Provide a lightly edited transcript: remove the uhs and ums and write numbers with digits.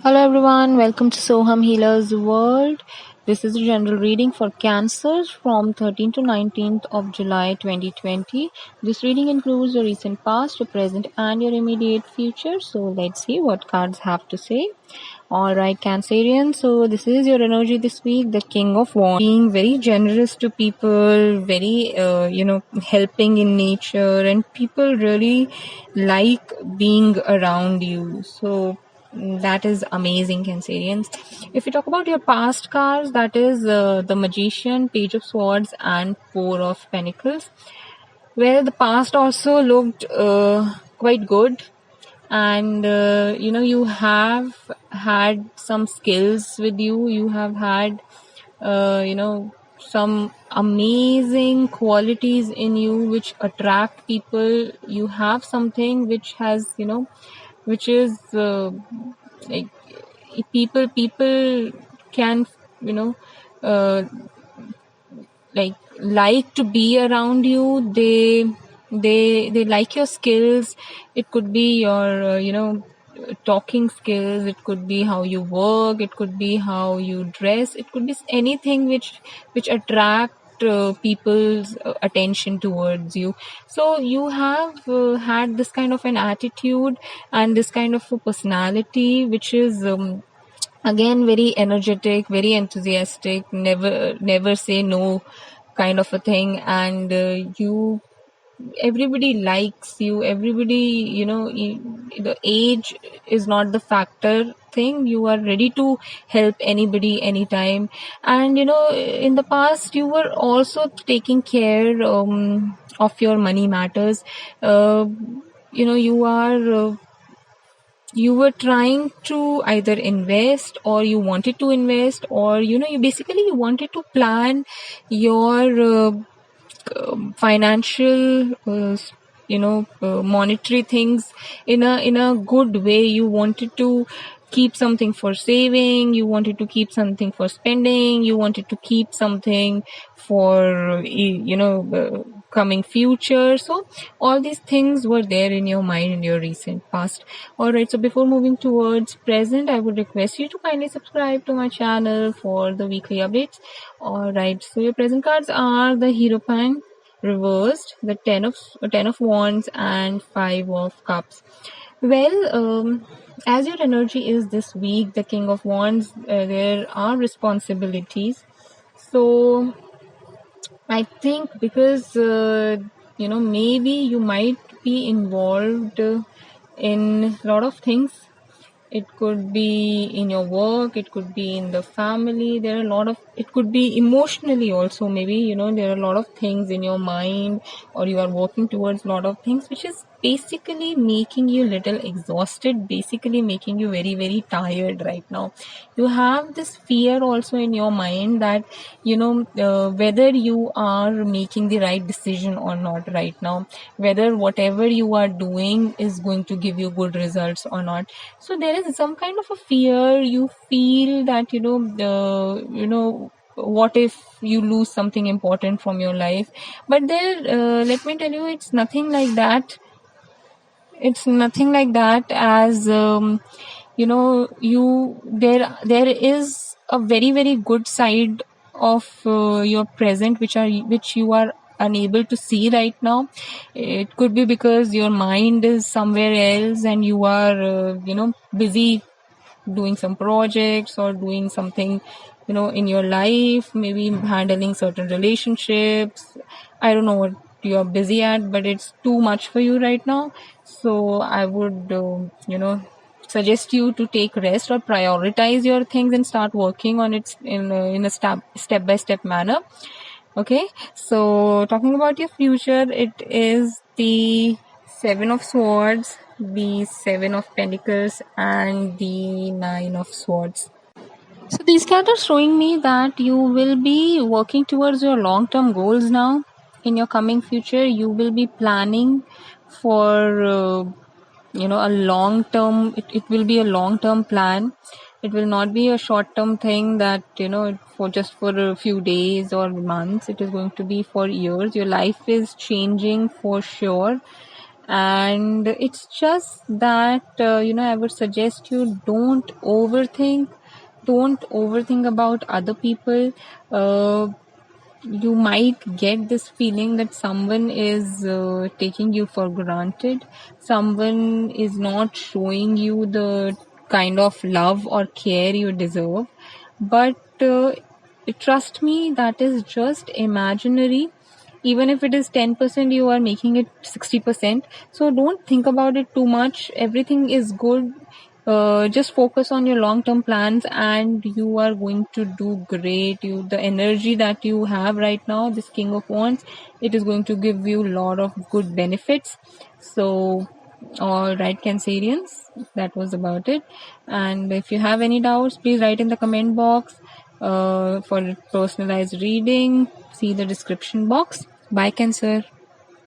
Hello everyone, welcome to Soham Healer's World. This is a general reading for Cancer from 13th to 19th of July 2020. This reading includes your recent past, your present and your immediate future. So let's see what cards have to say. Alright Cancerian, so this is your energy this week, the King of Wands. Being very generous to people, very, helping in nature, and people really like being around you. So that is amazing, Cancerians. If you talk about your past cards, that is the Magician, Page of Swords and Four of Pentacles. Well, the past also looked quite good, and you have had some skills with you. You have had some amazing qualities in you which attract people. You have something which has which is like people can you know uh, like to be around you. They like your skills. It could be your talking skills, it could be how you work, it could be how you dress, it could be anything which attract people's attention towards you. So you have had this kind of an attitude and this kind of a personality which is again very energetic, very enthusiastic, never say no kind of a thing. And you everybody likes you, everybody, the age is not the factor thing. You are ready to help anybody anytime. And in the past you were also taking care of your money matters. You were trying to either invest, or you wanted to invest, or you wanted to plan your financial monetary things in a good way. You wanted to keep something for saving, you wanted to keep something for spending, you wanted to keep something for coming future. So all these things were there in your mind in your recent past. All right, so before moving towards present, I would request you to kindly subscribe to my channel for the weekly updates. All right, so your present cards are the Hierophant reversed, the ten of wands and 5 of cups. Well, as your energy is this week the King of Wands, there are responsibilities. So I think because maybe you might be involved in a lot of things. It could be in your work, it could be in the family. There are a lot of, it could be emotionally also. Maybe there are a lot of things in your mind, or you are working towards a lot of things which is basically making you little exhausted, basically making you very very tired right now. You have this fear also in your mind that whether you are making the right decision or not right now, whether whatever you are doing is going to give you good results or not. So there is some kind of a fear. You feel that what if you lose something important from your life. But there, let me tell you, it's nothing like that. It's nothing like that. As there is a very very good side of your present which you are unable to see right now. It could be because your mind is somewhere else and you are busy doing some projects or doing something in your life, maybe handling certain relationships. I don't know what you're busy at, but it's too much for you right now. So I would suggest you to take rest or prioritize your things and start working on it in a step by step manner. Okay, so talking about your future, it is the 7 of Swords, the 7 of Pentacles and the 9 of Swords. So these cards are showing me that you will be working towards your long-term goals now. In your coming future, you will be planning for a long-term. It will be a long-term plan. It will not be a short-term thing that for a few days or months. It is going to be for years. Your life is changing for sure. And it's just that I would suggest you don't overthink about other people. You might get this feeling that someone is taking you for granted, someone is not showing you the kind of love or care you deserve. But trust me, that is just imaginary. Even if it is 10%, you are making it 60%. So don't think about it too much. Everything is good. Just focus on your long term plans and you are going to do great. The energy that you have right now, this King of Wands, it is going to give you a lot of good benefits. So all right, Cancerians, that was about it. And if you have any doubts, please write in the comment box. For personalized reading, see the description box. Bye, Cancer.